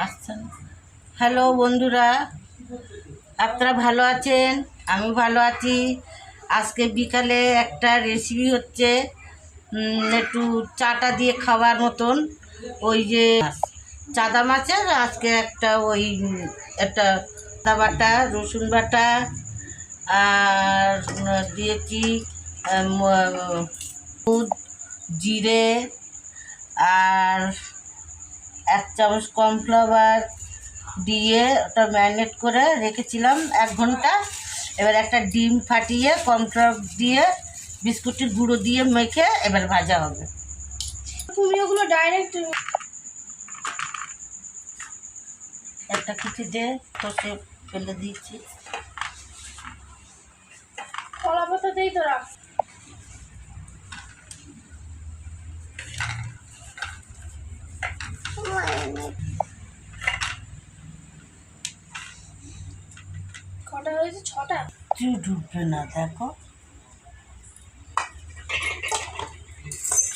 আসছেন। হ্যালো বন্ধুরা, আপনারা ভালো আছেন? আমি ভালো আছি। আজকে বিকালে একটা রেসিপি হচ্ছে একটু চাটা দিয়ে খাওয়ার মতন। ওই যে চাদা মাছের আজকে একটা ওই একটা আদা বাটা, রসুন বাটা আর দিয়েছি হলুদ, জিরে আর 1 চামচ কর্নফ্লাওয়ার দিয়ে ওটা ম্যারিনেট করে রেখেছিলাম 1 ঘন্টা। এবার একটা ডিম ফাটিয়ে কর্নফ্লাওয়ার দিয়ে বিস্কুটের গুঁড়ো দিয়ে মেখে এবার ভাজা হবে। তুমি ওগুলো ডাইরেক্ট একটা কিছু দিয়ে কষে ফেলে দিয়েছি। কলা পাতা দেই তো রাখ। কটা হয়েছে? 6টা। তুই ঢুকবে না, দেখো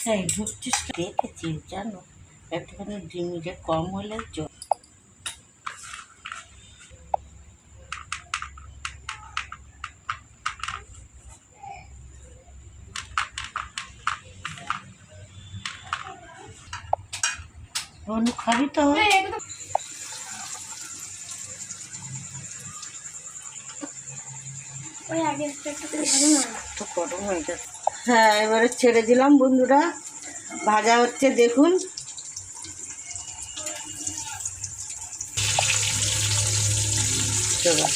সেই ঢুকছিস দেখেছি জানো, একটুখানি ডিমিটা কম হলে চল। অনু খাবি তো? ওই আগে একটা করে ভালো না। তো গরম হয়ে গেছে। হ্যাঁ, এবারে ছেড়ে দিলাম বন্ধুরা, ভাজা হচ্ছে দেখুন। চলো